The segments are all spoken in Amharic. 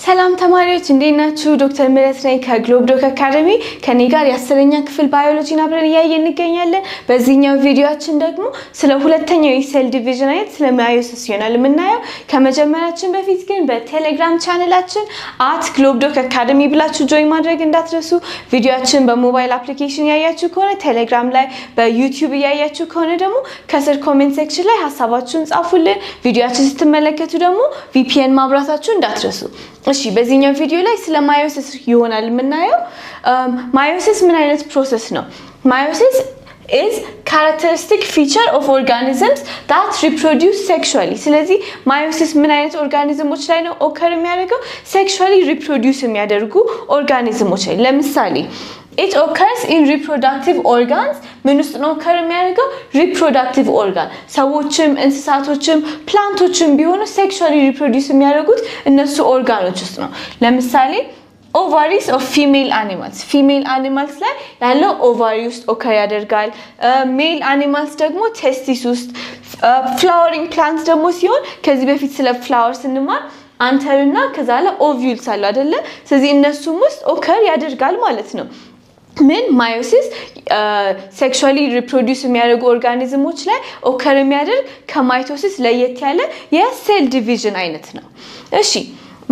ሰላም ተማሪዎች እንዴት ናችሁ? ዶክተር ምህረት ነኝ ከግሎብ ዶክ አካዳሚ ከኔ ጋር የ10ኛ ክፍል ባዮሎጂን አብረን እያየን እንገኛለን። በዚህኛው ቪዲዮአችን ደግሞ ስለ ሁለተኛው የሴል ዲቪዥን አይነት ስለ ማዮሲስ ይሆናል የምናየው። ከመጀመራችን በፊት ግን በቴሌግራም ቻናላችን @globdoc academy ብላችሁ ጆይን ማድረግ እንዳትረሱ። ቪዲዮአችን በሞባይል አፕሊኬሽን ያያችሁ ከሆነ ቴሌግራም ላይ፣ በዩቲዩብ ያያችሁ ከሆነ ደግሞ ከስር ኮሜንት ሴክሽን ላይ ሐሳባችሁን ጻፉልን። ቪዲዮአችን ስትመለከቱ ደግሞ VPN ማብራታችሁ እንዳትረሱ። እሺ በዚህኛው ቪዲዮ ላይ ስለ ማዮሲስ ይሆናል የምናየው። ማዮሲስ ምን አይነት ፕሮሰስ ነው? ማዮሲስ is characteristic feature of organisms that reproduce sexually. ስለዚህ ማዮሲስ ምን አይነት ኦርጋኒዝሞች ላይ ነው ኦከር የሚያደርገው? sexually reproduce የሚያደርጉ ኦርጋኒዝሞች ላይ። ለምሳሌ it occurs in reproductive organs. ምን ውስጥ ነው ኦከር የሚያደርገው? reproductive organ። ሰዎችም እንስሳቶችም ፕላንቶችም ቢሆኑ sexually reproduce የሚያደርጉት እነሱ ኦርጋኖች ውስጥ ነው። ለምሳሌ ovaries of female animals ላይ ያለው ovary ውስጥ ኦከር ያደርጋል። male animals ደግሞ testis ውስጥ። flowering plants ደግሞ ሲሆን ከዚህ በፊት ስለ flower ስንማር አንተር እና ከዛ ላይ ovules አሉ አይደለ? ስለዚህ እነሱም ውስጥ ኦከር ያደርጋል ማለት ነው። ምን ማዮሲስ ሴክሹዋሊ ሪፕሮዲዩስ የሚያደርጉ ኦርጋኒዝሞች ላይ ኦከር የሚያደርግ ከማይቶሲስ ለየት ያለ የሴል ዲቪዥን አይነት ነው። እሺ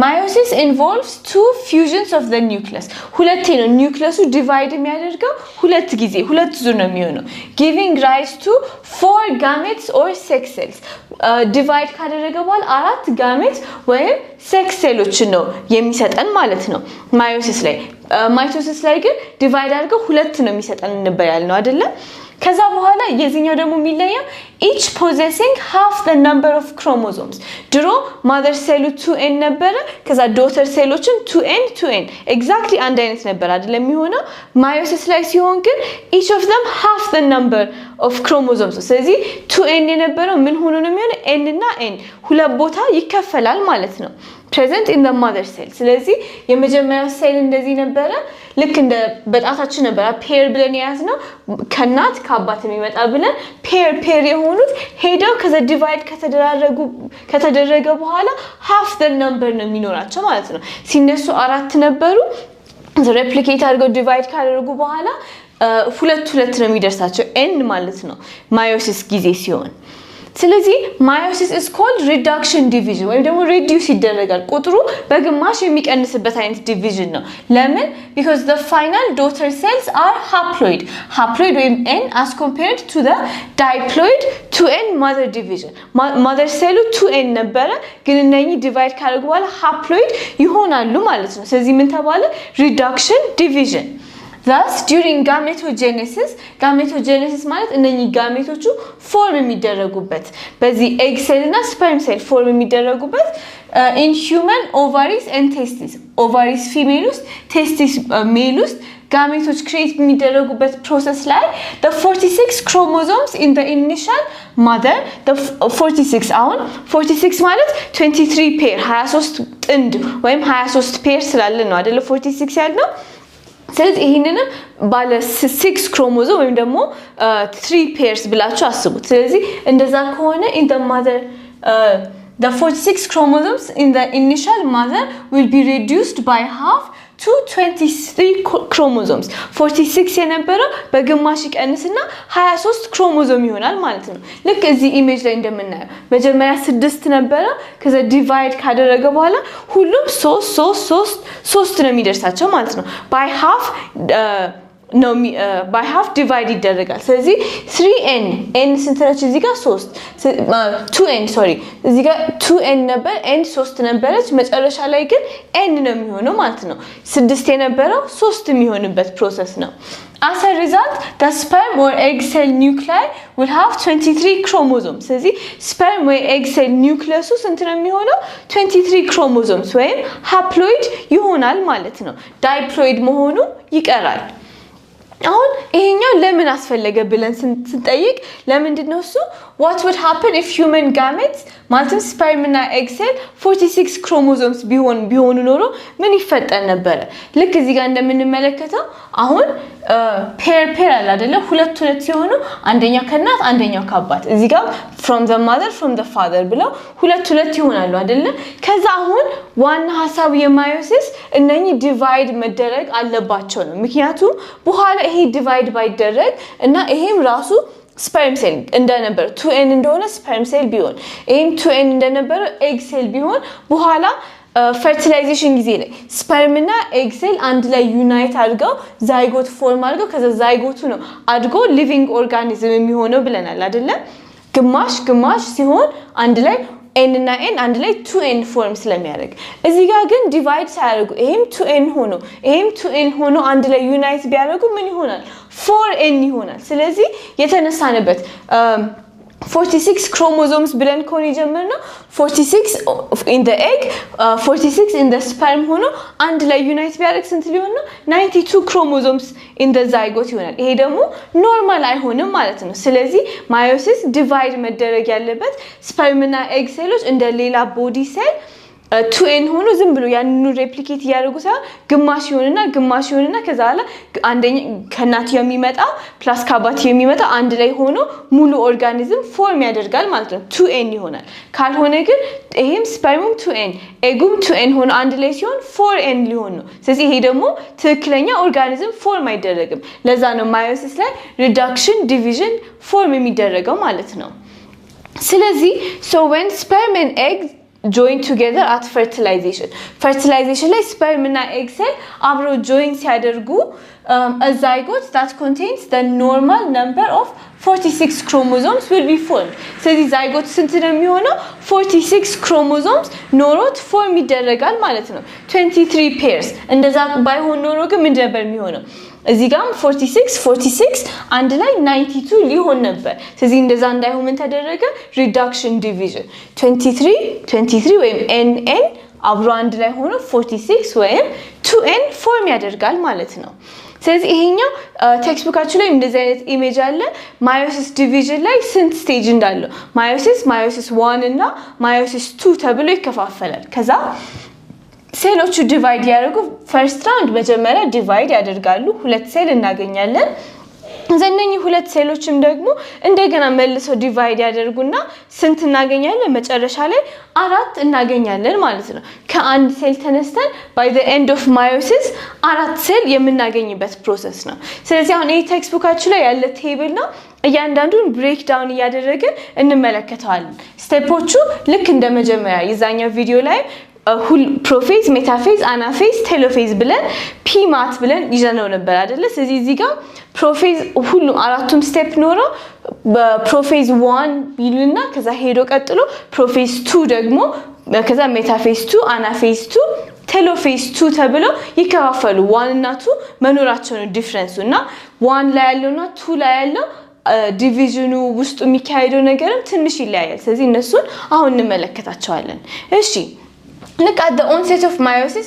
Meiosis involves two fusions of the nucleus. ሁለቴ ነው ኒውክሊየሱ ዲቫይድ የሚያደርገው ሁለት ዙር ነው የሚሆነው, giving rise to 4 gametes or sex cells. ዲቫይድ ካደረገ በኋላ 4 ጋሜት ወይም ሴክስ ሴሎች ነው የሚሰጠን ማለት ነው ማዮሲስ ላይ። ማይቶሲስ ላይ ግን ዲቫይድ አድርገው ሁለት ነው የሚሰጠን እንበያል ነው አይደለ? ከዛ በኋላ የዚህኛው ደግሞ የሚለየው each possessing half the number of chromosomes. ድሮ mother cell 2n ነበረ, ከዛ daughter ሴሎችም 2n exactly አንድ አይነት ነበር አይደለም የሚሆነው። ማዮሲስ ላይ ሲሆን ግን each of them half the number of chromosomes. ስለዚህ 2n የነበረው ምን ሆኖ ነው የሚሆነው? n እና n ሁለት ቦታ ይከፈላል ማለት ነው present in the mother cell. ስለዚህ የመጀመሪያው ሴል እንደዚህ ነበረ, ልክ እንደ በጣታችን ነበር ፔር ብለን ያዝነው, ከናት ከአባት የሚመጣ ብለን ፔር የሆኑት ሄደው ከዛ ዲቫይድ ከተደረገ በኋላ half the number ነው የሚኖራቸው ማለት ነው። ሲነሱ 4 ነበሩ, ሬፕሊኬት አድርገው ዲቫይድ ካደረጉ በኋላ ሁለት ነው የሚደርሳቸው n ማለት ነው ማዮሲስ ጊዜ ሲሆን። ስለዚህ ማዮሲስ is called reduction division ወይም ደግሞ reduce ይደረጋል, ቁጥሩ በግማሽ የሚቀንስበት አይነት ዲቪዥን ነው። ለምን? because the final daughter cells are haploid ወይም n as compared to the diploid 2n mother division. mother cell 2n ነበረ, ግን እነኚህ ዲቫይድ ካደረጉ በኋላ haploid ይሆናሉ ማለት ነው። ስለዚህ ምን ተባለ? reduction division. Thus during gametogenesis ማለት እነኚህ ጋሜቶቹ ፎርም የሚደረጉበት በዚህ ኤግ ሴል እና ስፐርም ሴል ፎርም የሚደረጉበት in human ovaries and testes. ovaries ፊሜል ውስጥ testes ሜል ውስጥ ጋሜቶች ክሬት የሚደረጉበት ፕሮሰስ ላይ the 46 chromosomes in the initial mother, the 46 አሁን 46 ማለት 23 ፔር 23 ጥንድ ወይም 23 ፔር ስላለ ነው አይደለ 46 ያልነው። ስለዚህ ይሄንንም ባለ 6 ክሮሞዞም ወይም ደግሞ 3 pairs ብላችሁ አስቡት። ስለዚህ እንደዛ ከሆነ in the mother the 46 chromosomes in the initial mother will be reduced by half to 23 chromosomes. 46 የነበረው በግማሽ ይቀንስና 23 ክሮሞዞም ይሆናል ማለት ነው። ልክ እዚህ ኢሜጅ ላይ እንደምናየው መጀመሪያ 6 ነበረ, ከዛ ዲቫይድ ካደረገ በኋላ ሁሉም 3 ነው የሚደርሳቸው ማለት ነው። by half ዲቫይድ ይደረጋል። ስለዚህ 3n ስንት ነች? እዚህ ጋር 3 2n እዚህ ጋር 2n ነበር, n 3 ነበረች, መጨረሻ ላይ ግን n ነው የሚሆነው ማለት ነው። 6 የነበረው 3 የሚሆንበት ፕሮሰስ ነው። as a result the sperm or egg cell nuclei will have 23 chromosomes. ስለዚህ sperm or egg cell nucleus ስንት ነው የሚሆነው? 23 chromosomes ወይም haploid ይሆናል ማለት ነው። diploid መሆኑ ይቀራል። አሁን ይሄኛው ለምን አስፈለገ ብለን ስንጠይቅ ለምንድን ነው እሱ what would happen if human gametes ማለትም ስፐርም እና ኤግ ሴል 46 ክሮሞዞምስ ቢሆኑ ኖሮ ምን ይፈጠር ነበር? ልክ እዚህ ጋር እንደምንመለከተው አሁን ፔር አለ አይደለ? ሁለት ሲሆኑ አንደኛው ከእናት አንደኛው ከአባት እዚህ ጋር from the mother from the father ብለው ሁለት ይሆናሉ አይደለ? ከዛ አሁን ዋና ሐሳቡ የማዮሲስ እነኚህ ዲቫይድ መደረግ አለባቸው ነው። ምክንያቱም በኋላ ይሄ ዲቫይድ ባይደረግ እና ይሄም ራሱ sperm cell እንደነበር 2n እንደሆነ sperm cell ቢሆን ይሄም 2n እንደነበር egg cell ቢሆን በኋላ fertilization ጊዜ ላይ sperm እና egg cell አንድ ላይ ዩናይት አድርገው ዛይጎት ፎርም አድርገው ከዛ ዛይጎቱ ነው አድጎ living organism የሚሆነው ብለናል አይደለ? ግማሽ ሲሆን አንድ ላይ n እና n አንድ ላይ 2n ፎርም ስለሚያደርግ እዚህ ጋር ግን ዲቫይድ ሳያደርጉ ይሄም 2n ሆኖ አንድ ላይ ዩናይት ቢያደርጉ ምን ይሆናል? 4n ይሆናል። ስለዚህ የተነሳነበት 46 chromosomes ብለን ኮን የጀመርነው 46 in the egg 46 in the sperm ሆኖ አንድ ላይ ዩናይት ቢያደርግ ስንት ሊሆን ነው? 92 chromosomes in the zygote ይሆናል። ይሄ ደግሞ ኖርማል አይሆንም ማለት ነው። ስለዚህ ማዮሲስ ዲቫይድ መደረግ ያለበት ስፐርም እና ኤግ ሴሎች እንደ ሌላ ቦዲ ሴል 2n ሆኖ ዝም ብሎ ያንኑ ሬፕሊኬት ያደርጉ ሳይሆን ግማሽ ይሆንና ከዛ በኋላ አንደኛ ከእናት የሚመጣ ፕላስ ከአባት የሚመጣ አንድ ላይ ሆኖ ሙሉ ኦርጋኒዝም ፎርም ያደርጋል ማለት ነው። 2n ይሆናል። ካልሆነ ግን ይሄም ስፐርሙም 2n ኤጉም 2n ሆኖ አንድ ላይ ሲሆን 4n ሊሆን ነው። ስለዚህ ይሄ ደግሞ ትክክለኛ ኦርጋኒዝም ፎርም አይደረግም። ለዛ ነው ማዮሲስ ላይ ሪዳክሽን ዲቪዥን ፎርም የሚደረገው ማለት ነው። ስለዚህ so when sperm and egg join together at fertilization ላይ sperm እና egg cell አብሮ join ሲያደርጉ a zygote that contains the normal number of 46 chromosomes will be formed. ስለዚህ zygote ስንት ነው የሚሆነው? 46 chromosomes ኖሮት ፎርም ይደረጋል ማለት ነው። 23 pairs እንደዛ ባይሆን ኖሮ ግን ምን ነበር የሚሆነው? እዚህ ጋር 46 አንድ ላይ 92 ሊሆን ነበር። ስለዚህ እንደዛ እንዳይሆን ምን ተደረገ? ሪዳክሽን ዲቪዥን 23 ወይም nn አብሮ አንድ ላይ ሆኖ 46 ወይም 2n ፎርም ያደርጋል ማለት ነው። ስለዚህ ይሄኛው ቴክስት ላይ እንደዚህ አይነት ኢሜጅ አለ። ማዮሲስ ዲቪዥን ላይ ስንት ስቴጅ እንዳለው ማዮሲስ 1 እና ማዮሲስ 2 ተብሎ ይከፋፈላል። ከዛ ሴሎቹ ዲቫይድ ያደርጉ ፈርስት ራውንድ መጀመሪያ ዲቫይድ ያደርጋሉ። ሁለት ሴል እናገኛለን። ዘነኚህ ሁለት ሴሎችም ደግሞ እንደገና መልሰው ዲቫይድ ያደርጉና ስንት እናገኛለን? መጨረሻ ላይ 4 እናገኛለን ማለት ነው። ከአንድ ሴል ተነስተን by the end of meiosis 4 ሴል የምናገኝበት ፕሮሰስ ነው። ስለዚህ አሁን ይሄ ቴክስት ቡካችሁ ላይ ያለ ቴብል ነው። እያንዳንዱን ብሬክ ዳውን እያደረግን እንመለከታለን። ስቴፖቹ ልክ እንደ መጀመሪያ የዛኛው ቪዲዮ ላይ ፕሮፌዝ፣ ሜታፌዝ፣ አናፌዝ፣ ቴሎፌዝ ብለን ፒማት ብለን ይዘነው ነበር አይደለ? ስለዚህ እዚህ ጋር ፕሮፌዝ ሁሉም አራቱም ስቴፕ ኖሮ በፕሮፌዝ 1 ቢሉና ከዛ ሄዶ ቀጥሎ ፕሮፌዝ 2 ደግሞ ከዛ ሜታፌዝ 2 አናፌዝ 2 ቴሎፌዝ 2 ተብሎ ይከፋፈሉ። 1 እና 2 መኖራቸው ነው ዲፈረንሱና 1 ላይ ያለውና 2 ላይ ያለው ዲቪዥኑ ውስጥ የሚካሄደው ነገርም ትንሽ ይለያያል። ስለዚህ እነሱን አሁን እንመለከታቸዋለን። እሺ look at the onset of meiosis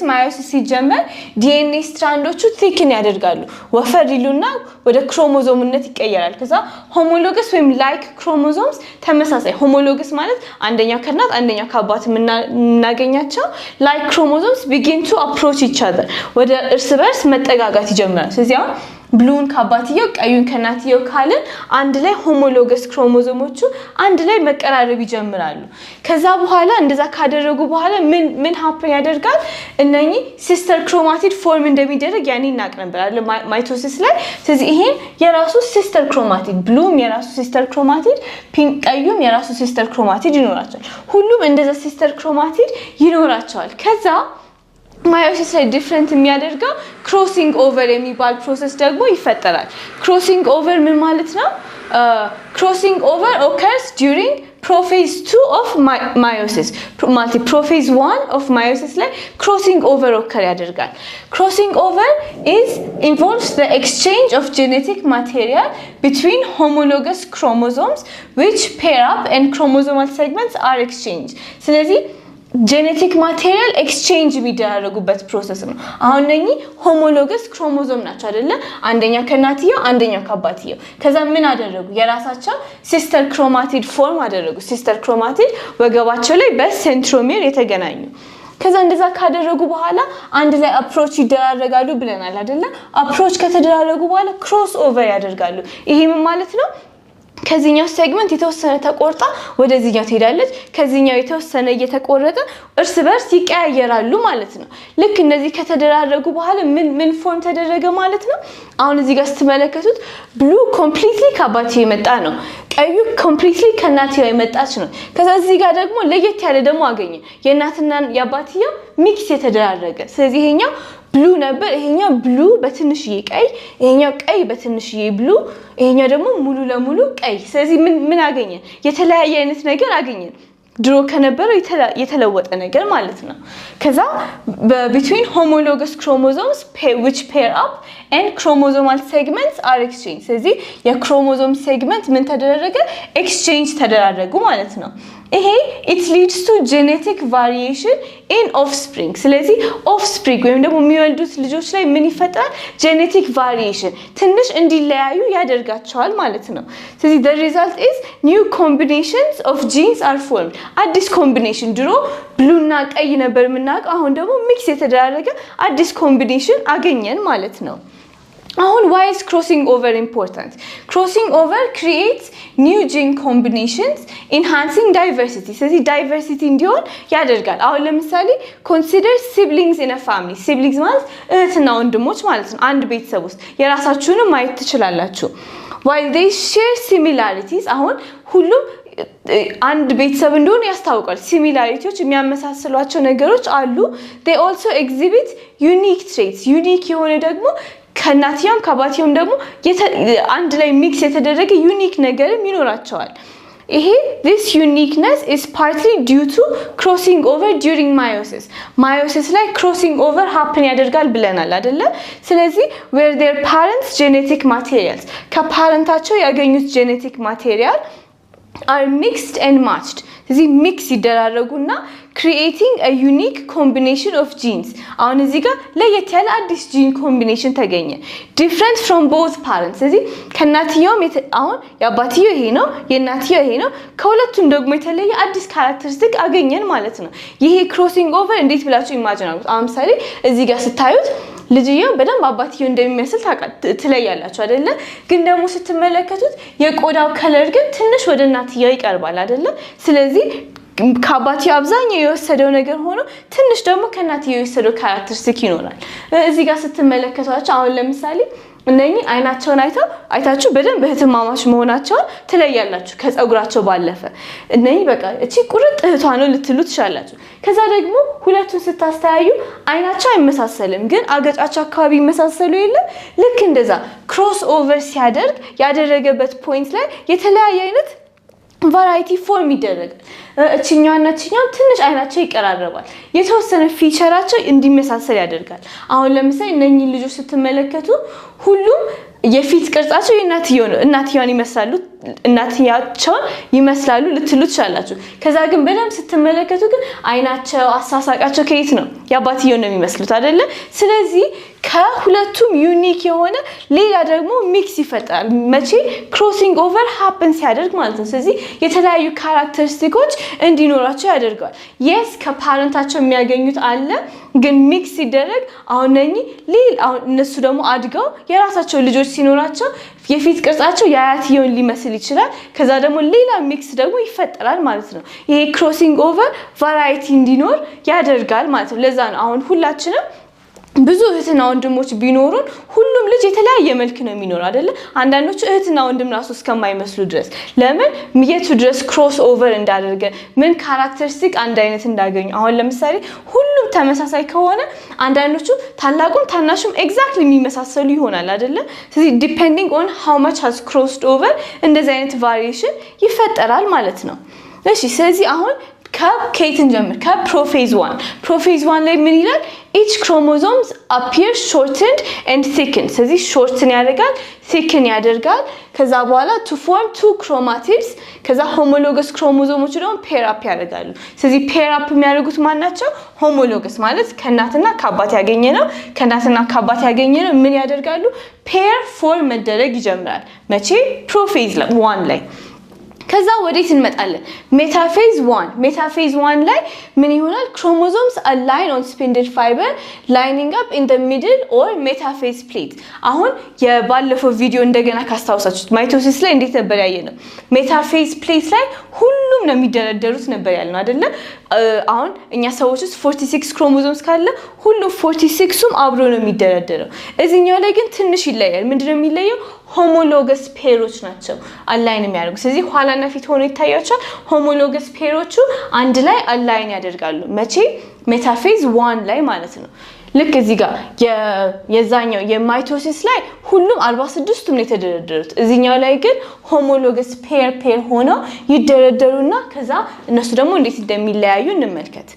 ሲጀመር ዲኤንኤ ስትራንዶቹ ቲክን ያደርጋሉ ወፈር ይሉና ወደ ክሮሞዞምነት ይቀየራል። ከዛ ሆሞሎገስ ወይም ላይክ ክሮሞዞምስ ተመሳሳይ ሆሞሎገስ ማለት አንደኛው ከእናት አንደኛው ከአባት የምናገኛቸው ላይክ ክሮሞዞምስ begin to approach each other ወደ እርስ በርስ መጠጋጋት ይጀምራል። ስለዚህ አሁን ብሉን ከአባትየው ቀዩን ከእናትየው ካልን አንድ ላይ ሆሞሎገስ ክሮሞዞሞቹ አንድ ላይ መቀራረብ ይጀምራሉ። ከዛ በኋላ እንደዛ ካደረጉ በኋላ ምን ሃፕን ያደርጋል? እነኚህ ሲስተር ክሮማቲድ ፎርም እንደሚደረግ ያኔ እናቅ ነበር አይደል ማይቶሲስ ላይ። ስለዚህ ይሄን የራሱ ሲስተር ክሮማቲድ ብሉም የራሱ ሲስተር ክሮማቲድ ፒንክ ቀዩም የራሱ ሲስተር ክሮማቲድ ይኖራቸዋል። ሁሉም እንደዛ ሲስተር ክሮማቲድ ይኖራቸዋል። ከዛ ማዮሲስ ላይ ዲፈረንት የሚያደርገው ክሮሲንግ ኦቨር የሚባል ፕሮሰስ ደግሞ ይፈጠራል። ክሮሲንግ ኦቨር ምን ማለት ነው? ክሮሲንግ ኦቨር occurs during prophase 2 of meiosis prophase 1 of meiosis ላይ crossing over occur ያደርጋል። crossing over involves the exchange of genetic material between homologous chromosomes which pair up and chromosomal segments are exchanged. ስለዚህ ጄኔቲክ ማቴሪያል ኤክስቼንጅ የሚደረጉበት ፕሮሰስ ነው። አሁን እነኚህ ሆሞሎገስ ክሮሞዞም ናቸው አይደለ? አንደኛው ከእናትየው አንደኛው ከአባትየው። ከዛ ምን አደረጉ? የራሳቸው ሲስተር ክሮማቲድ ፎርም አደረጉ። ሲስተር ክሮማቲድ ወገባቸው ላይ በሴንትሮሜር የተገናኙ። ከዛ እንደዛ ካደረጉ በኋላ አንድ ላይ አፕሮች ይደራረጋሉ ብለናል አይደለ? አፕሮች ከተደራረጉ በኋላ ክሮስ ኦቨር ያደርጋሉ። ይሄ ምን ማለት ነው? ከዚህኛው ሴግመንት የተወሰነ ተቆርጣ ወደዚህኛው ትሄዳለች። ከዚህኛው የተወሰነ እየተቆረጠ እርስ በርስ ይቀያየራሉ ማለት ነው። ልክ እነዚህ ከተደራረጉ በኋላ ምን ፎርም ተደረገ ማለት ነው? አሁን እዚህ ጋር ስትመለከቱት ብሉ ኮምፕሊትሊ ከአባትየው የመጣ ነው። ቀዩ ኮምፕሊትሊ ከእናትየው የመጣች ነው። ከዛ እዚህ ጋር ደግሞ ለየት ያለ ደግሞ አገኘ። የእናትና የአባትየው ሚክስ የተደራረገ። ስለዚህ ይሄኛው ብሉ ነበር፣ ይሄኛው ብሉ በትንሽዬ ቀይ፣ ይሄኛው ቀይ በትንሽዬ ብሉ፣ ይሄኛው ደግሞ ሙሉ ለሙሉ ቀይ። ስለዚህ ምን አገኘን? የተለያየ አይነት ነገር አገኘን። ድሮ ከነበረው የተለወጠ ነገር ማለት ነው። ከዛ between homologous chromosomes which pair up and chromosomal segments are exchanged. ስለዚህ የክሮሞዞም ሴግመንት ምን ተደረገ? ኤክስቼንጅ ተደረጉ ማለት ነው። ይሄ it leads to genetic variation in offspring. ስለዚህ offspring ወይም ደግሞ የሚወልዱት ልጆች ላይ ምን ይፈጠራል? genetic variation ትንሽ እንዲለያዩ ያደርጋቸዋል ማለት ነው። ስለዚህ the result is new combinations of genes are formed. አዲስ ኮምቢኔሽን፣ ድሮ ብሉና ቀይ ነበር የምናውቀው፣ አሁን ደግሞ ሚክስ የተደረገ አዲስ ኮምቢኔሽን አገኘን ማለት ነው። አሁን why is crossing over important? Crossing over creates new gene combinations enhancing diversity. ስለዚህ diversity እንዲሆን ያደርጋል። አሁን ለምሳሌ consider siblings in a family. siblings ማለት እህትና ወንድሞች ማለት ነው። አንድ ቤተሰብ ውስጥ የራሳችሁንም ማየት ትችላላችሁ። while they share similarities, አሁን ሁሉም አንድ ቤተሰብ እንደሆነ ያስታውቃል። ሲሚላሪቲዎች የሚያመሳስሏቸው ነገሮች አሉ። they also exhibit unique traits. ዩኒክ የሆነ ደግሞ ከእናትየውም ከአባትየውም ደግሞ አንድ ላይ ሚክስ የተደረገ ዩኒክ ነገርም ይኖራቸዋል። ይሄ this uniqueness is partly due to crossing over during meiosis. meiosis ላይ crossing over happen ያደርጋል ብለናል አይደለ? ስለዚህ where their parents genetic materials ከፓረንታቸው ያገኙት genetic material are mixed and matched. ስለዚህ ሚክስ ይደራረጉና creating a unique combination of genes. አሁን እዚህ ጋር ለየት ያለ አዲስ ጂን ኮምቢኔሽን ተገኘ። different from both parents. ስለዚህ ከእናትየውም አሁን የአባትየው ይሄ ነው፣ የእናትየው ይሄ ነው። ከሁለቱም ደግሞ የተለየ አዲስ ካራክተሪስቲክ አገኘን ማለት ነው። ይሄ ክሮሲንግ ኦቨር እንዴት ብላችሁ ኢማጂን አድርጉት። አሁን ምሳሌ እዚህ ጋር ስታዩት ልጅየው በደንብ አባትየው እንደሚመስል ትለያላችሁ አይደለ? ግን ደግሞ ስትመለከቱት የቆዳው ከለር ግን ትንሽ ወደ እናትየው ይቀርባል አይደለ? ስለዚህ ከአባትየው አብዛኛው የወሰደው ነገር ሆኖ ትንሽ ደግሞ ከእናትየው የወሰደው ካራክተሪስቲክ ይኖራል። እዚህ ጋር ስትመለከቷቸው አሁን ለምሳሌ እነኚህ አይናቸውን አይታችሁ በደንብ እህትማማች መሆናቸውን ትለያላችሁ ከፀጉራቸው ባለፈ። እነኚህ በቃ እቺ ቁርጥ እህቷ ነው ልትሉ ትችላላችሁ። ከዛ ደግሞ ሁለቱን ስታስተያዩ አይናቸው አይመሳሰልም፣ ግን አገጫቸው አካባቢ ይመሳሰሉ የለ? ልክ እንደዛ ክሮስ ኦቨር ሲያደርግ ያደረገበት ፖይንት ላይ የተለያየ አይነት ቫራይቲ ፎርም ይደረጋል። እቺኛውና እቺኛው ትንሽ አይናቸው ይቀራረባል፣ የተወሰነ ፊቸራቸው እንዲመሳሰል ያደርጋል። አሁን ለምሳሌ እነኚህ ልጆች ስትመለከቱ ሁሉም የፊት ቅርጻቸው የእናትየው ነው፣ እናትየዋን ይመስላሉ፣ እናትያቸውን ይመስላሉ ልትሉ ትችላላችሁ። ከዛ ግን በደንብ ስትመለከቱ ግን አይናቸው አሳሳቃቸው ከየት ነው? የአባትየው ነው የሚመስሉት አይደለ? ስለዚህ ከሁለቱም ዩኒክ የሆነ ሌላ ደግሞ ሚክስ ይፈጠራል። መቼ? ክሮሲንግ ኦቨር ሃፕን ሲያደርግ ማለት ነው። ስለዚህ የተለያዩ ካራክተሪስቲኮች እንዲኖራቸው ያደርጋል። የስ ከፓረንታቸው የሚያገኙት አለ፣ ግን ሚክስ ሲደረግ አሁን እነሱ ደግሞ አድገው የራሳቸው ልጆች ሲኖራቸው የፊት ቅርጻቸው የአያትየውን ሊመስል ይችላል። ከዛ ደግሞ ሌላ ሚክስ ደግሞ ይፈጠራል ማለት ነው። ይሄ ክሮሲንግ ኦቨር ቫራይቲ እንዲኖር ያደርጋል ማለት ነው። ለዛ ነው አሁን ሁላችንም ብዙ እህትና ወንድሞች ቢኖሩን ሁሉም ልጅ የተለያየ መልክ ነው የሚኖር አይደለ? አንዳንዶቹ እህትና ወንድም ራሱ እስከማይመስሉ ድረስ ለምን የቱ ድረስ ክሮስ ኦቨር እንዳደረገ ምን ካራክተሪስቲክ አንድ አይነት እንዳገኙ። አሁን ለምሳሌ ሁሉም ተመሳሳይ ከሆነ አንዳንዶቹ ታላቁም ታናሹም ኤግዛክትሊ የሚመሳሰሉ ይሆናል አይደለ? ስለዚህ ዲፔንዲንግ ኦን ሃው ማች ሃዝ ክሮስድ ኦቨር እንደዚህ አይነት ቫሪዬሽን ይፈጠራል ማለት ነው። እሺ ስለዚህ አሁን ከኬትን ጀምር ከፕሮፌዝ 1 ፕሮፌዝ 1 ላይ ምን ይላል each chromosomes appear shortened and thickened ስለዚህ shorten ያደርጋል thicken ያደርጋል ከዛ በኋላ to form two chromatids ከዛ homologous chromosomes ደግሞ pair up ያደርጋሉ ስለዚህ pair up የሚያደርጉት ማን ናቸው homologous ማለት ከእናትና ከአባት ያገኘነው ከእናትና ከአባት ያገኘነው ምን ያደርጋሉ pair form መደረግ ይጀምራል መቼ ፕሮፌዝ 1 ላይ ከዛ ወዴት እንመጣለን ሜታፌዝ 1 ላይ ምን ይሆናል chromosomes align on spindle fiber lining up in the middle or metaphase plate አሁን የባለፈው ቪዲዮ እንደገና ካስታውሳችሁት ማይቶሲስ ላይ እንዴት ነበር ያየነው ሜታፌዝ ፕሌት ላይ ሁሉም ነው የሚደረደሩት ነበር ያልነው አይደለ አሁን እኛ ሰዎች ውስጥ 46 chromosomes ካለ ሁሉ 46ም አብሮ ነው የሚደረደረው እዚህኛው ላይ ግን ትንሽ ይለያል ምንድነው የሚለየው homologous pairs ናቸው አላይን የሚያደርጉ ስለዚህ ኋላና ፊት ሆኖ ይታያቸዋል homologous pairs አንድ ላይ አላይን ያደርጋሉ መቼ ሜታፌዝ 1 ላይ ማለት ነው ልክ እዚህ ጋር የዛኛው የማይቶሲስ ላይ ሁሉም 46ቱም ነው የተደረደሩት እዚህኛው ላይ ግን homologous pair ሆኖ ይደረደሩና ከዛ እነሱ ደግሞ እንዴት እንደሚለያዩ እንመልከት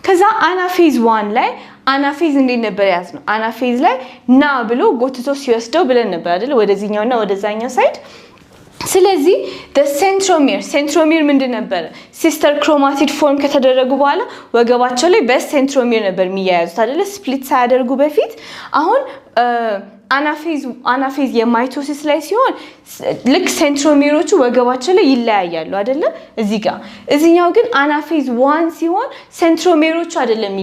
ከዛ አናፌዝ 1 ላይ አናፌዝ እንዴት ነበር ያዝነው አናፌዝ ላይ ና ብሎ ጎትቶ ሲወስደው ብለን ነበር አይደል ወደዚህኛውና ወደዛኛው ሳይድ ስለዚህ the centromere ምንድን ነበር sister chromatid form ከተደረጉ በኋላ ወገባቸው ላይ በሴንትሮሜር ነበር የሚያያዙት አይደል ስፕሊት ሳያደርጉ በፊት አሁን አናፌዝ የማይቶሲስ ላይ ሲሆን ልክ ሴንትሮሜሮቹ ወገባቸው ላይ ይለያያሉ አይደለ እዚህ ጋር እዚህኛው ግን አናፌዝ 1 ሲሆን ሴንትሮሜሮቹ አይደለም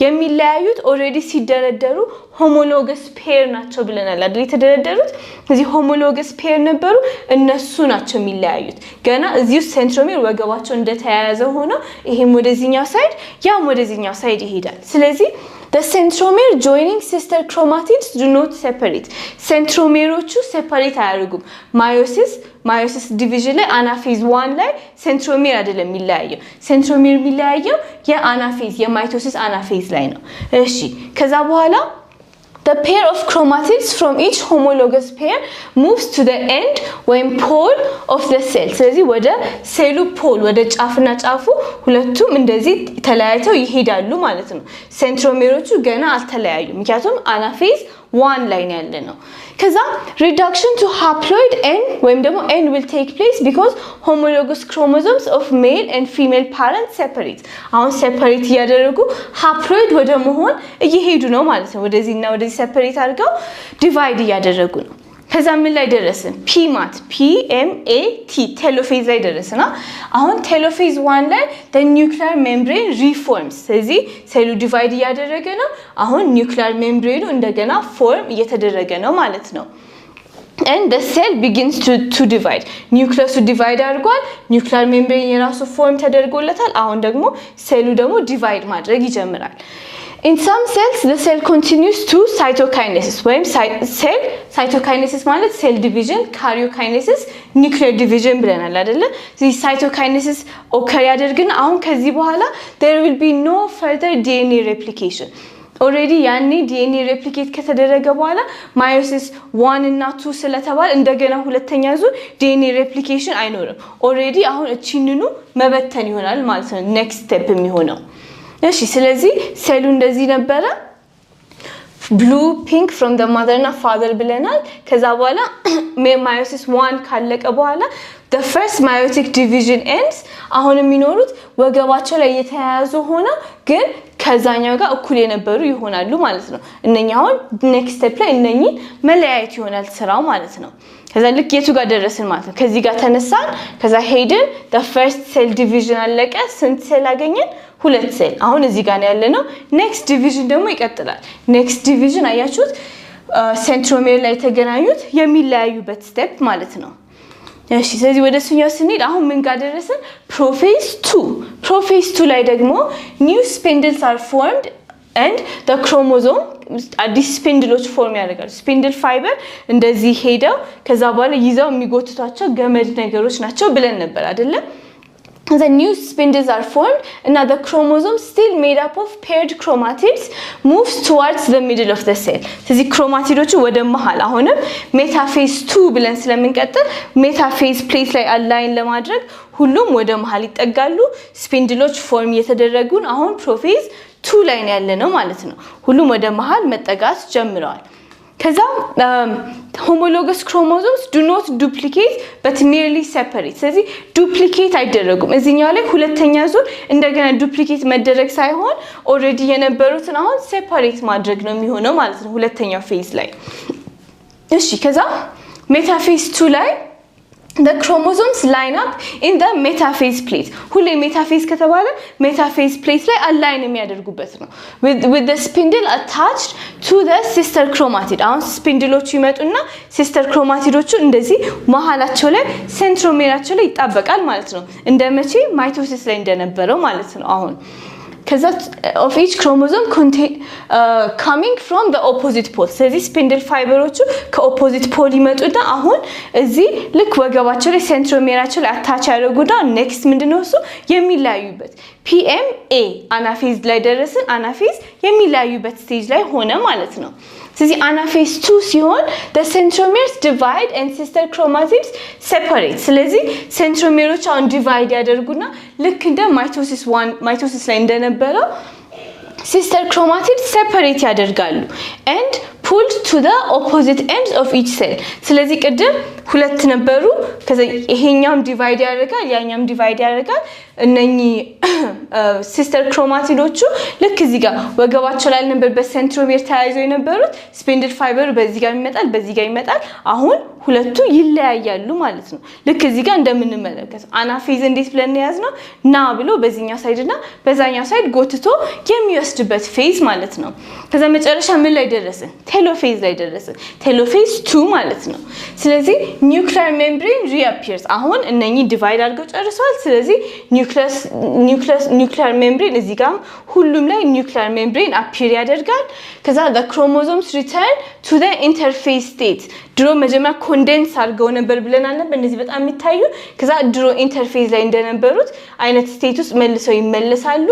የሚለያዩት ኦሬዲ ሲደረደሩ homologous pair ናቸው ብለናል አይደል የተደረደሩት እዚህ homologous pair ነበሩ እነሱ ናቸው የሚለያዩት ገና እዚሁ ሴንትሮሜር ወገባቸው እንደተያያዘ ሆኖ ይሄም ወደዚህኛው ሳይድ ያም ወደዚህኛው ሳይድ ይሄዳል ስለዚህ the centromere joining sister chromatids do not separate centromeroቹ separate አያደርጉም meiosis division ላይ አናፌዝ 1 ላይ centromere አይደለም የሚለያየው centromere የሚለያየው የአናፌዝ የማይቶሲስ አናፌዝ ላይ ነው እሺ ከዛ በኋላ the pair of chromatids from each homologous pair moves to the end when pole of the cell ስለዚህ ወደ ሴሉ ፖል ወደ ጫፍና ጫፉ ሁለቱም እንደዚህ ተለያይተው ይሄዳሉ ማለት ነው ሴንትሮሜሮቹ ገና አልተለያዩም ምክንያቱም አናፌዝ 1 ላይ ነው ያለነው ከዛ reduction to haploid n ወይም ደግሞ n will take place because homologous chromosomes of male and female parents separate አሁን separate ያደረጉ haploid ወደ መሆን እየሄዱ ነው ማለት ነው ወደዚህና ወደዚህ separate አድርገው divide ያደረጉ ነው ከዛ ምን ላይ ደረስን pmat telophase ላይ ደረስና አሁን telophase 1 ላይ the nuclear membrane reforms ስለዚህ ሴሉ ዲቫይድ ያደረገ ነው አሁን nuclear membrane እንደገና ፎርም እየተደረገ ነው ማለት ነው and the cell begins to divide nucleus divide አድርጓል nuclear membrane የራሱ ፎርም ተደርጎለታል አሁን ደግሞ ሴሉ ደግሞ ዲቫይድ ማድረግ ይጀምራል In some cells, the cell continues to cytokinesis. When cytokinesis ማለት cell division, karyokinesis, nuclear division ብለናል አይደለ? This cytokinesis occur ያደርግና አሁን ከዚህ በኋላ there will be no further DNA replication. Already ያኔ DNA replicate ከተደረገ በኋላ meiosis 1 እና 2 ስለተባለ እንደገና ሁለተኛ ዙር DNA replication አይኖርም. Already አሁን እቺንኑ መበተን ይሆናል ማለት ነው next step የሚሆነው እሺ ስለዚህ ሴሉ እንደዚህ ነበረ blue pink from the mother and father ብለናል ከዛ በኋላ meiosis 1 ካለቀ በኋላ the first meiotic division ends አሁን የሚኖሩት ወገባቸው ላይ የተያያዙ ሆነው ግን ከዛኛው ጋር እኩል የነበሩ ይሆናሉ ማለት ነው እነኛ አሁን next step ላይ እነኚህ መለያየት ይሆናል ስራው ማለት ነው ከዛ ልክ የቱ ጋር ደረስን ማለት ነው ከዚህ ጋር ተነሳን ከዛ ሄድን the first cell division አለቀ ስንት ሴል አገኘን ሁለት ሴል አሁን እዚህ ጋር ያለነው next division ደግሞ ይቀጥላል next division አያችሁት ሴንትሮሜር ላይ ተገናኙት የሚለያዩበት ስቴፕ ማለት ነው እሺ ስለዚህ ወደሱኛው ስንሄድ አሁን ምን ጋር ደረስን ፕሮፌዝ 2 ላይ ደግሞ new spindles are formed and the chromosome አዲስ ስፒንድሎች ፎርም ያደርጋሉ ስፒንድል ፋይበር እንደዚህ ሄደው ከዛ በኋላ ይዘው የሚጎትቷቸው ገመድ ነገሮች ናቸው ብለን ነበር አይደለ The new spindles are formed and the chromosome still made up of paired chromatids moves towards the middle of the cell. ስለዚህ ክሮማቲዶቹ ወደ መሃል አሁንም ሜታፌዝ 2 ብለን ስለምንቀጥል ሜታፌዝ ፕሌት ላይ አላይን ለማድረግ ሁሉም ወደ መሃል ይጠጋሉ ስፒንድሎች ፎርም እየተደረጉን አሁን ፕሮፌዝ 2 ላይ ነው ያለነው ማለት ነው ሁሉም ወደ መሃል መጠጋት ጀምረዋል ከዛ homologous chromosomes do not duplicate but merely separate ስለዚህ ዱፕሊኬት አይደረጉም እዚህኛው ላይ ሁለተኛ ዙር እንደገና ዱፕሊኬት መደረግ ሳይሆን ኦሬዲ የነበሩትን አሁን ሴፓሬት ማድረግ ነው የሚሆነው ማለት ነው ሁለተኛው ፌዝ ላይ እሺ ከዛ ሜታፌዝ 2 ላይ the chromosomes line up in the metaphase plate ሁሌ ሜታፌዝ ከተባለ ሜታፌዝ plate ላይ አላይን የሚያደርጉበት ነው with the spindle attached to the sister chromatid አሁን ስፒንድሎቹ ይመጡና sister chromatidoቹ እንደዚህ መሃላቸው ላይ ሴንትሮሜራቸው ላይ ይጣበቃል ማለት ነው እንደመቼ ማይቶሲስ ላይ እንደነበረው ማለት ነው አሁን ከዛ of each chromosome coming from the opposite pole ስለዚህ ስፒንድል ፋይበሮቹ ከኦፖዚት ፖል ይመጡና አሁን እዚህ ልክ ወገባቸው ላይ ሴንትሮሜራቸው ላይ አታች ያደርጉና ኔክስት ምንድነው እሱ የሚለያዩበት PMA አናፌዝ ላይ ደረስን አናፌዝ የሚለያዩበት ስቴጅ ላይ ሆነ ማለት ነው ስለዚህ አናፌዝ 2 ሲሆን the centromeres divide and sister chromatids separate ስለዚህ ሴንትሮሜሮች አሁን ዲቫይድ ያደርጉና ልክ እንደ ማይቶሲስ ላይ እንደነበረው sister chromatids separate ያደርጋሉ and pulled to the opposite ends of each cell ስለዚህ ቅድም ሁለት ነበሩ ከዛ ይሄኛውም ዲቫይድ ያደርጋል ያኛውም ዲቫይድ ያደርጋል እነኚህ sister chromatidoቹ ልክ እዚህ ጋር ወገባቸው ላይ ነበር በሴንትሮሜር ተያይዘው የነበሩት ስፒንድል ፋይበር በዚህ ጋር ይመጣል አሁን ሁለቱ ይለያያሉ ማለት ነው ልክ እዚህ ጋር እንደምንመለከተው አናፌዝ እንዴት ብለን ያዝነው ና ብሎ በዚህኛው ሳይድና በዛኛው ሳይድ ጎትቶ የሚወስድበት ፌዝ ማለት ነው ከዛ መጨረሻ ምን ላይ ደረስን ቴሎፌዝ ላይ ደረስን ቴሎፌዝ 2 ማለት ነው ስለዚህ ኒውክሊየር ሜምብሬን ሪአፒርስ አሁን እነኚህ ዲቫይድ አድርገው ጨርሰዋል ስለዚህ ኒውክሊየር ሜምብሬን እዚህ ጋር ሁሉም ላይ ኒውክሊየር ሜምብሬን አፒር ያደርጋል ከዛ the chromosomes return to the interphase state ድሮ መጀመሪያ ኮንደንስ አድርገው ነበር ብለናል በእነዚህ በጣም የሚታዩ ከዛ ድሮ ኢንተርፌዝ ላይ እንደነበሩት አይነት ስቴት ውስጥ መልሰው ይመለሳሉ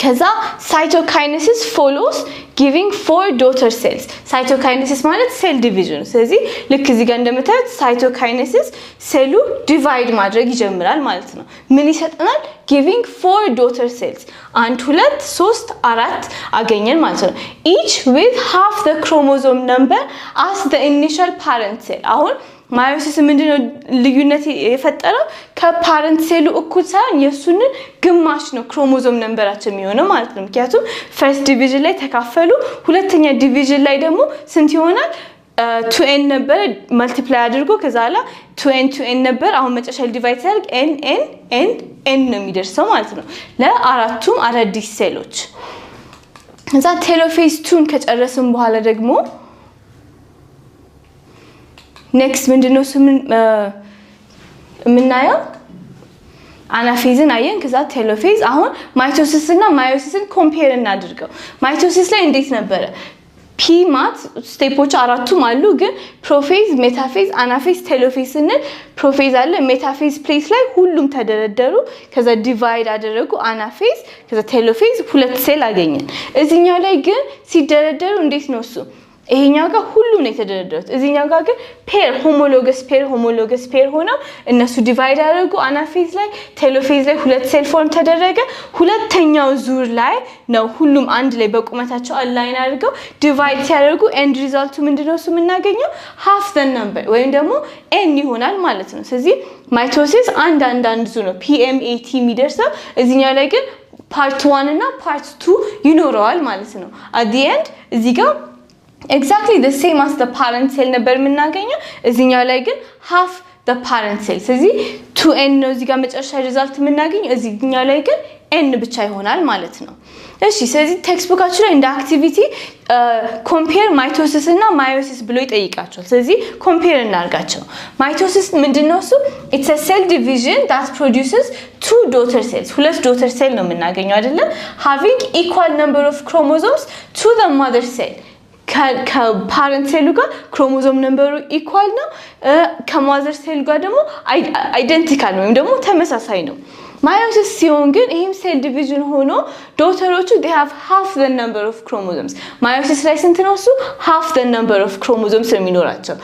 ከዛ cytokinesis follows giving 4 daughter cells cytokinesis ማለት ሴል ዲቪዥን ስለዚህ ልክ እዚህ ጋር እንደምታዩት cytokinesis ሴሉ ዲቫይድ ማድረግ ይጀምራል ማለት ነው ምን ይሰጠናል giving 4 daughter cells 1 2 3 4 አገኘን ማለት ነው each with half the chromosome number as the initial parent cell አሁን ማዮሲስ ምንድነው ልዩነት የፈጠረው ከፓረንት ሴሉ እኩል ሳይሆን የሱን ግማሽ ነው ክሮሞዞም ነምበራቸው የሚሆነው ማለት ነው ምክንያቱም ፈርስት ዲቪዥን ላይ ተካፈሉ ሁለተኛ ዲቪዥን ላይ ደግሞ ስንት ይሆናል 2n ነበር መልቲፕላይ አድርጎ ከዛላ 2n ነበር አሁን መጨረሻ ዲቫይድ ሲያደርግ n ነው የሚደርሰው ማለት ነው ለአራቱም አዳዲስ ሴሎች ከዛ ቴሎፌዝ 2 ከጨረስን በኋላ ደግሞ next ምንድነው ምናየው አናፌዝን አየን ከዛ ቴሎፌዝ አሁን ማይቶሲስ እና ማዮሲስን ኮምፔር እናድርገው ማይቶሲስ ላይ እንዴት ነበር ፒማት ስቴፖች አራቱም አሉ ግን ፕሮፌዝ ሜታፌዝ አናፌዝ ቴሎፌዝ እና ፕሮፌዝ አለ ሜታፌዝ ፕሌስ ላይ ሁሉም ተደረደሩ ከዛ ዲቫይድ አደረጉ አናፌዝ ከዛ ቴሎፌዝ ሁለት ሴል አገኘን እዚህኛው ላይ ግን ሲደረደሩ እንዴት ነው እሱ ይሄኛው ጋር ሁሉም ነው የተደረደሩት እዚህኛው ጋር ግን ሆሞሎገስ ፔር ሆነው እነሱ ዲቫይድ አደረጉ አናፌዝ ላይ ቴሎፌዝ ላይ ሁለት ሴል ፎርም ተደረገ ሁለተኛው ዙር ላይ ነው ሁሉም አንድ ላይ በቁመታቸው አላይን አድርገው ዲቫይድ ሲያደርጉ ኤንድ ሪዛልቱ ምንድነው እሱ የምናገኘው half the number ወይም ደግሞ n ይሆናል ማለት ነው ስለዚህ ማይቶሲስ አንድ ዙር ነው PMAT የሚደርሰው እዚህኛው ላይ ግን ፓርት 1 እና ፓርት 2 ይኖረዋል ማለት ነው at the end እዚህ ጋር exactly the same as the parent cell ነበር የምናገኘው እዚህኛው ላይ ግን half the parent cell ስለዚህ 2n ነው እዚህ ጋር መጨረሻ ሪዛልት የምናገኘው እዚህኛው ላይ ግን n ብቻ ይሆናል ማለት ነው እሺ ስለዚህ ቴክስት ቡካችሁ ላይ እንደ አክቲቪቲ ኮምፔር ማይቶሲስ እና ማዮሲስ ብሎ ይጠይቃቸዋል ስለዚህ ኮምፔር እናርጋቸው ማይቶሲስ ምንድነው እሱ it's a cell division that produces 2 daughter cells ሁለት daughter cell ነው የምናገኘው አይደለ having equal number of chromosomes to the mother cell ከፓረንት ሴሉ ጋር ክሮሞዞም ነምበሩ ኢኳል ነው ከማዘር ሴል ጋር ደግሞ አይደንቲካል ነው ወይም ደግሞ ተመሳሳይ ነው ማዮሲስ ሲሆን ግን ይሄም ሴል ዲቪዥን ሆኖ ዶተሮቹ they have half the number of chromosomes ማዮሲስ ላይ ስንት ነው እሱ half the number of chromosomes የሚኖራቸው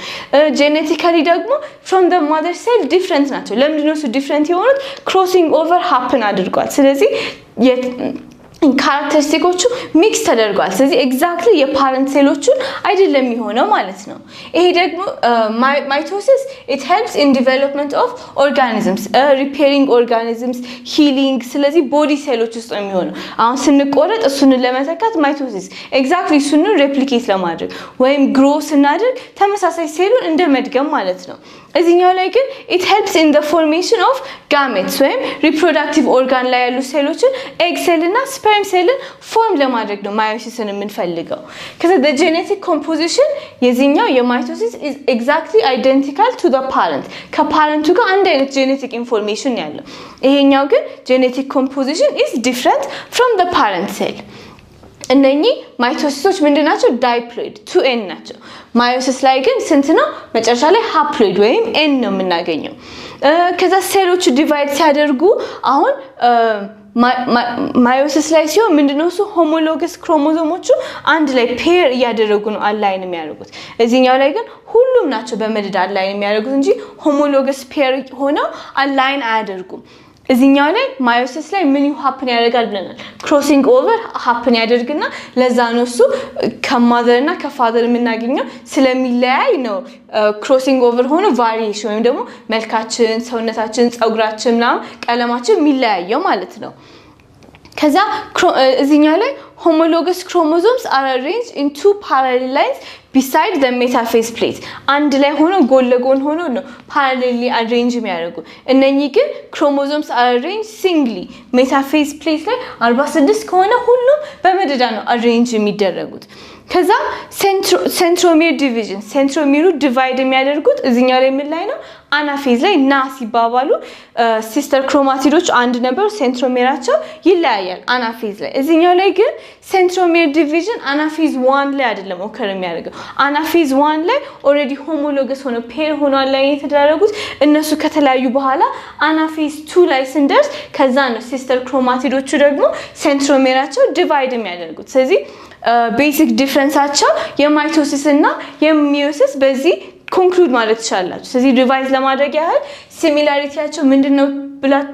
genetically ደግሞ from the mother cell different ናቸው ለምንድን ነው እሱ different የሆኑት crossing over happen አድርጓል ስለዚህ ካራክተሪስቲኮቹ ሚክስ ተደርጓል ስለዚህ ኤግዛክትሊ የፓረንት ሴሎቹን አይደለም የሚሆነው ማለት ነው ይሄ ደግሞ ማይቶሲስ it helps in development of organisms repairing organisms healing ስለዚህ ቦዲ ሴሎች ውስጥ ነው የሚሆነው አሁን ስንቆረጥ እሱን ለመተካት ማይቶሲስ ኤግዛክትሊ እሱን ሬፕሊኬት ለማድረግ ወይም ግሮ ስናደርግ ተመሳሳይ ሴሉን እንደመድገም ማለት ነው እዚህኛው ላይ ግን it helps in the formation of gametes ወይም reproductive organ ላይ ያሉ ሴሎችን egg cell እና sperm cell ፎርም ለማድረግ ነው ማዮሲስን የምንፈልገው ከዛ the genetic composition የዚህኛው የማይቶሲስ is exactly identical to the parent ከፓረንቱ ጋር አንድ አይነት genetic information ያለው ይሄኛው ግን genetic composition is different from the parent cell እነኚህ ማይቶሲሶች ምንድናቸው ዳይፕሎይድ 2n ናቸው ማዮሲስ ላይ ግን ስንት ነው መጨረሻ ላይ ሃፕሎይድ ወይም n ነው የምናገኘው ከዛ ሴሎቹ ዲቫይድ ሲያደርጉ አሁን ማዮሲስ ላይ ሲሆን ምንድነው እሱ ሆሞሎገስ ክሮሞዞሞቹ አንድ ላይ ፔር ያደረጉ ነው አላይን የሚያደርጉት እዚህኛው ላይ ግን ሁሉም ናቸው በመደዳ አላይን የሚያደርጉት እንጂ ሆሞሎገስ ፔር ሆነው አላይን አያደርጉም እዚህኛው ላይ ማዮሲስ ላይ ምን happen ያደርጋል ብለናል crossing over happen ያደርግና ለዛ ነው እሱ ከማዘርና ከፋዘር የምናገኘው ስለሚለያይ ነው crossing over ሆኖ variation ወይም ደግሞ መልካችን ሰውነታችን ጸጉራችንና ቀለማችን የሚለያየው ማለት ነው ከዛ እዚህኛው ላይ homologous chromosomes are arranged in two parallel lines beside the metaphase plate አንድ ላይ ሆኖ ጎን ለጎን ሆኖ ነው parallelly arrange የሚያደርጉ እነኚህ ግን chromosomes are arranged singly metaphase plate ላይ 46 ከሆነ ሁሉም በመደዳ ነው arrange የሚደረጉት ከዛ centromere division centromere divide የሚያደርጉት እዚህኛው ላይ ምን ላይ ነው አናፌዝ ላይ ና ሲባባሉ ሲስተር ክሮማቲዶች አንድ ነበር ሴንትሮሜራቸው ይለያያል አናፌዝ ላይ እዚህኛው ላይ ግን ሴንትሮሜር ዲቪዥን አናፌዝ 1 ላይ አይደለም ኦከር የሚያደርገው አናፌዝ 1 ላይ ኦሬዲ ሆሞሎገስ ሆነ ፔር ሆኗል ላይ የተደረጉት እነሱ ከተለያዩ በኋላ አናፌዝ 2 ላይ ስንደርስ ከዛ ነው ሲስተር ክሮማቲዶቹ ደግሞ ሴንትሮሜራቸው ዲቫይድ የሚያደርጉት ስለዚህ ቤሲክ ዲፈረንሳቸው የማይቶሲስ እና የሚዮሲስ በዚህ ኮንክሉድ ማለት ይችላልላችሁ ስለዚህ ሪቫይዝ ለማድረግ ያህል ሲሚላሪቲያቸው ምንድነው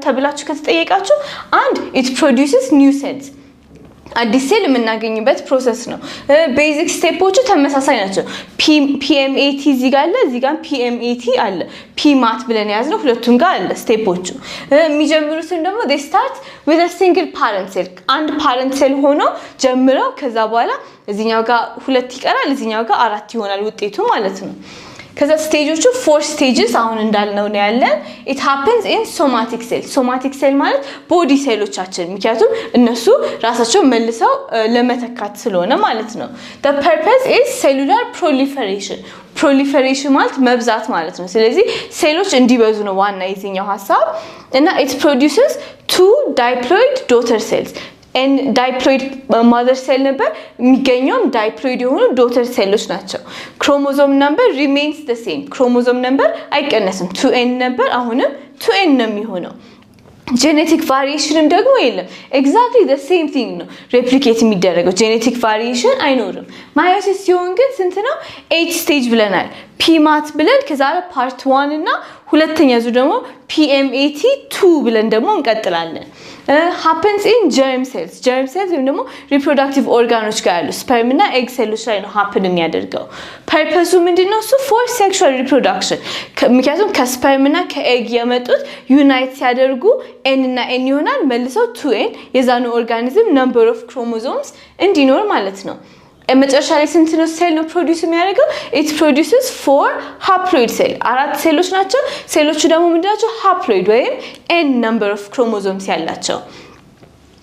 ተብላችሁ ከተጠየቃችሁ አንድ it produces new cells አዲስ ሴል የምናገኝበት ፕሮሰስ ነው ቤዚክ ስቴፖቹ ተመሳሳይ ናቸው PMAT እዚህ ጋር አለ እዚህ ጋር PMAT አለ PMAT ብለን ያዝነው ሁለቱም ጋር አለ ስቴፖቹ የሚጀምሩትን ደግሞ they start with a single parent cell አንድ parent cell ሆኖ ጀምረው ከዛ በኋላ እዚህኛው ጋር ሁለት ይቀራል እዚህኛው ጋር አራት ይሆናል ውጤቱ ማለት ነው ከዛ ስቴጆቹ 4 stages አሁን እንዳልነው ነው ያለን it happens in somatic cell ማለት ቦዲ ሴሎቻችን ምክንያቱም እነሱ ራሳቸው መልሰው ለመተካት ስለሆነ ማለት ነው the purpose is cellular proliferation ማለት መብዛት ማለት ነው ስለዚህ ሴሎች እንዲበዙ ነው ዋና የዚህኛው ሐሳብ እና it produces two diploid daughter cells and diploid mother cell ነበር የሚገኘው diploid የሆኑ daughter cells ናቸው chromosome number remains the same chromosome number አይቀነስም 2n ነበር አሁንም 2n ነው የሚሆነው genetic variation ደግሞ የለም exactly the same thing ነው replicate የሚደረገው genetic variation አይኖርም meiosis ሲሆን ግን ስንት ነው 8 stage ብለናል PMAT ብለን ከዛ part 1 እና ሁለተኛ ዙር ደግሞ PMAT 2 ብለን ደግሞ እንቀጥላለን happens in germ cells ወይም ደግሞ reproductive organoች ጋር ያሉ sperm እና egg cells ላይ ነው happen የሚያደርገው purpose ምንድነው እሱ for sexual reproduction ምክንያቱም ከsperm እና ከegg የመጡት unite ሲያደርጉ n እና n ይሆናል መልሰው 2n የዛኑ ኦርጋኒዝም number of chromosomes እንዲኖር ማለት ነው መጨረሻ ላይ ስንት ነው ሴል ነው ፕሮዲዩስ የሚያደርገው it produces 4 haploid cell አራት ሴሎች ናቸው ሴሎቹ ደግሞ ምንድናቸው haploid ወይም n number of chromosomes ያላቸው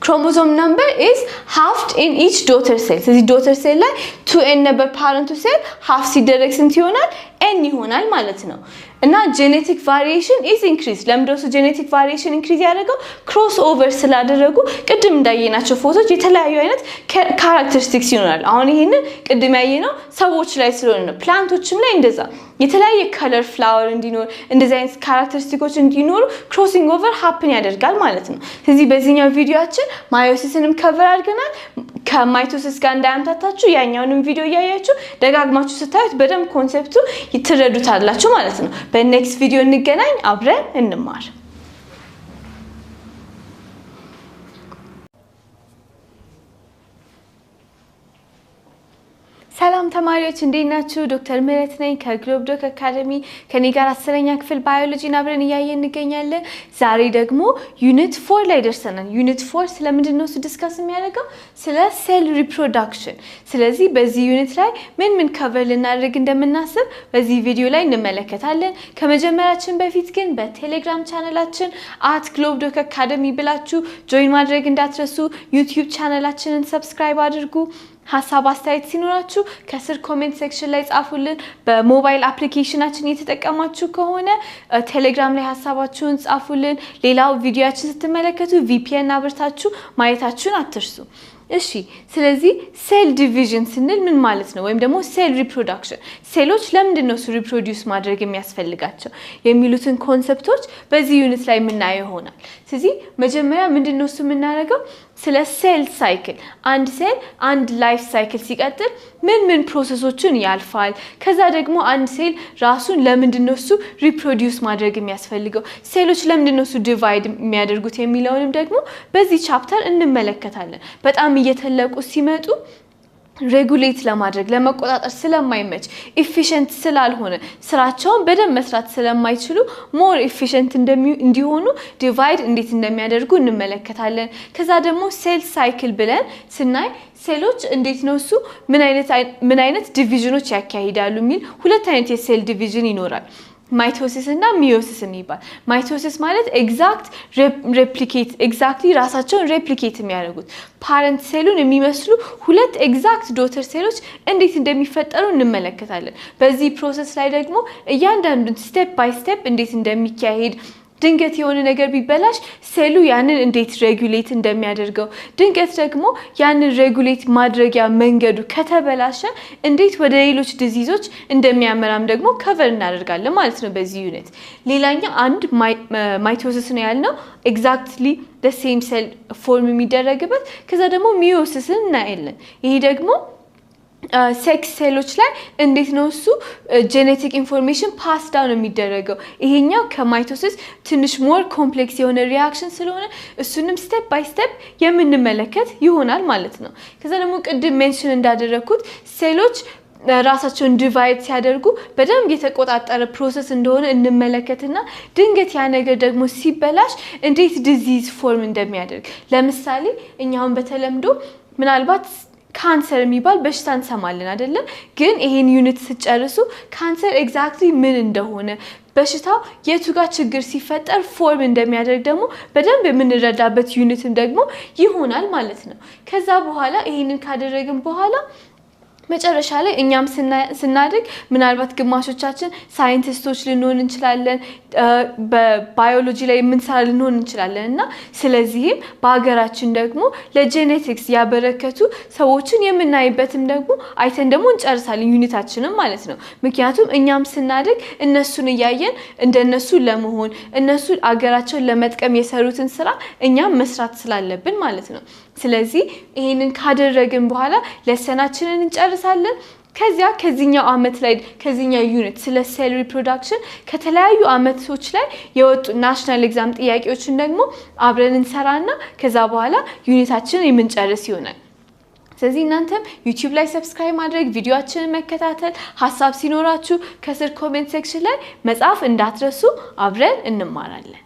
chromosome number is halved in each daughter cell ስለዚህ daughter cell ላይ 2n ነበር parent cell half ሲደረግ ስንት ይሆናል n ይሆናል ማለት ነው እና genetic variation is increased ለምንድነው genetic variation increase ያደረገው cross over ስላደረጉ ቅድም እንዳየናቸው ፎቶች የተለያዩ አይነት characteristics ይኖራል አሁን ይሄንን ቅድም ያየነው ሰዎች ላይ ስለሆነ ፕላንቶችም ላይ እንደዛ የተለያየ color flower እንዲኖር እንደዚህ አይነት characteristics እንዲኖሩ crossing over happen ያደርጋል ማለት ነው ስለዚህ በዚህኛው ቪዲዮአችን ማዮሲስንም cover አድርገናል ከማይቶሲስ ጋር እንዳያምታታችሁ ያኛውንም ቪዲዮ ያያችሁ ደጋግማችሁ ስታዩት በደንብ ኮንሰፕቱ ይተረዱታላችሁ ማለት ነው በኔክስት ቪዲዮ እንገናኝ አብረን እንማር ሰላም ተማሪዎች እንዴት ናችሁ ዶክተር ምህረት ነኝ ከግሎብዶክ አካዳሚ ከኔ ጋር 10ኛ ክፍል ባዮሎጂን አብረን እያየን እንገኛለን ዛሬ ደግሞ ዩኒት 4 ላይ ደርሰናል ዩኒት 4 ስለምንድነው ዲስከስ የሚያደርገው ስለ ሴል ሪፕሮዳክሽን ስለዚህ በዚህ ዩኒት ላይ ምን ከቨር ልናደርግ እንደምናስብ በዚህ ቪዲዮ ላይ እንመለከታለን ከመጀመራችን በፊት ግን በቴሌግራም ቻናላችን @globdoc_academy ብላችሁ ጆይን ማድረግ እንዳትረሱ ዩቲዩብ ቻናላችንን ሰብስክራይብ አድርጉ ሐሳብ አስተያየት ሲኖራችሁ ከስር ኮሜንት ሴክሽን ላይ ጻፉልን በሞባይል አፕሊኬሽናችን እየተጠቀማችሁ ከሆነ ቴሌግራም ላይ ሐሳባችሁን ጻፉልን ሌላው ቪዲዮአችን ስትመለከቱ VPN አብርታችሁ ማየታችሁን አትርሱ እሺ ስለዚህ ሴል ዲቪዥን ስንል ምን ማለት ነው ወይም ደግሞ ሴል ሪፕሮዳክሽን ሴሎች ለምንድነው ሪፕሮዲዩስ ማድረግ የሚያስፈልጋቸው የሚሉትን ኮንሰፕቶች በዚህ ዩኒት ላይ የምናየው ይሆናል ስለዚህ መጀመሪያ ምንድነው የምናደርገው ስለ ሴል ሳይክል አንድ ሴል አንድ ላይፍ ሳይክል ሲቀጥል ምን ፕሮሰሶችን ያልፋል ከዛ ደግሞ አንድ ሴል ራሱን ለምንድነው ሪፕሮዲዩስ ማድረግ የሚያስፈልገው ሴሎች ለምንድነው ዲቫይድ የሚያደርጉት የሚለውንም ደግሞ በዚህ ቻፕተር እንመለከታለን በጣም እየተለቁ ሲመጡ ሬጉሌት ለማድረግ ለመቆጣጠር ስለማይመች ኤፊሺየንት ስላልሆነ ስራቸውን በደንብ መስራት ስለማይችሉ ሞር ኤፊሺየንት እንዲሆኑ ዲቫይድ እንዴት እንደሚያደርጉ እንመለከታለን ከዛ ደግሞ ሴል ሳይክል ብለን ስናይ ሴሎች እንዴት ነው ምን አይነት ዲቪዥኖች ያካሂዳሉ የሚል ሁለት አይነት የሴል ዲቪዥን ይኖራል ማይቶሲስ እና ሚዮሲስ የሚባል ማይቶሲስ ማለት ኤግዛክትሊ ራሳቸውን ሬፕሊኬት የሚያደርጉት ፓረንት ሴሉን የሚመስሉ ሁለት ኤግዛክት ዶተር ሴሎች እንዴት እንደሚፈጠሩ እንመለከታለን በዚህ ፕሮሰስ ላይ ደግሞ እያንዳንዱን ስቴፕ ባይ ስቴፕ እንዴት እንደሚካሄድ ድንገት የሆነ ነገር ቢበላሽ ሴሉ ያንን እንዴት ሬጉሌት እንደሚያደርገው ድንገት ደግሞ ያንን ሬጉሌት ማድረጊያ መንገዱ ከተበላሸ እንዴት ወደ ሌሎች ዲዚዞች እንደሚያመራም ደግሞ ከቨር እናደርጋለን ማለት ነው በዚህ ዩኒት ሌላኛው አንድ ማይቶሲስ ነው ያልነው ኤግዛክትሊ the same cell ፎርም የሚደረግበት ከዛ ደግሞ ሚዮሲስን እናያለን ይሄ ደግሞ ሴክስ ሴሎች ላይ እንዴት ነው ጄኔቲክ ኢንፎርሜሽን ፓስ ዳውን የሚደረገው ይሄኛው ከማይቶሲስ ትንሽ ሞር ኮምፕሌክስ የሆነ ሪአክሽን ስለሆነ እሱንም ስቴፕ ባይ ስቴፕ የምንመለከት ይሆናል ማለት ነው ከዛ ደግሞ ቅድም ሜንሽን እንዳደረኩት ሴሎች ራሳቸውን ዲቫይድ ሲያደርጉ በደንብ የተቆጣጠረ ፕሮሰስ እንደሆነ እንመለከትና ድንገት ያ ነገር ደግሞ ሲበላሽ እንዴት ዲዚዝ ፎርም እንደሚያደርግ ለምሳሌ እኛውን በተለምዶ ምናልባት ካንሰር የሚባል በሽታ እንሰማለን አይደለ ግን ይሄን ዩኒት ሲጨርሱ ካንሰር ኤግዛክትሊ ምን እንደሆነ በሽታው የቱ ጋር ችግር ሲፈጠር ፎርም እንደሚያደርግ ደግሞ በደንብ የምንረዳበት ዩኒትም ደግሞ ይሆናል ማለት ነው ከዛ በኋላ ይሄንን ካደረግን በኋላ መጨረሻ ላይ እኛም ስናድግ ምናልባት ግማሾቻችን ሳይንቲስቶች ልንሆን እንችላለን በባዮሎጂ ላይ የምንሰራ ልንሆን እንችላለንና ስለዚህም በአገራችን ደግሞ ለጄኔቲክስ ያበረከቱ ሰዎችን የምናይበትም ደግሞ አይተን ደግሞ እንጨርሳለን ዩኒታችንን ማለት ነው ምክንያቱም እኛም ስናድግ እነሱን ያያየን እንደነሱ ለመሆን እነሱ አገራቸውን ለመጥቀም የሰሩትን ስራ እኛም መስራት ስላለብን ማለት ነው ስለዚህ ይሄንን ካደረግን በኋላ ለሰናችንን እንጨርሳለን ከዚህኛው አመት ላይ ከዚህኛው ዩኒት ስለ ሴል ሪፕሮዳክሽን ከተለያዩ አመቶች ላይ የወጡ ናሽናል ኤግዛም ጥያቄዎችን ደግሞ አብረን እንሰራና ከዛ በኋላ ዩኒታችንን የምንጨርስ ይሆናል ስለዚህ እናንተም ዩቲዩብ ላይ ሰብስክራይብ ማድረግ ቪዲዮአችንን መከታተል ሐሳብ ሲኖራችሁ ከስር ኮሜንት ሴክሽን ላይ መጻፍ እንዳትረሱ አብረን እንማራለን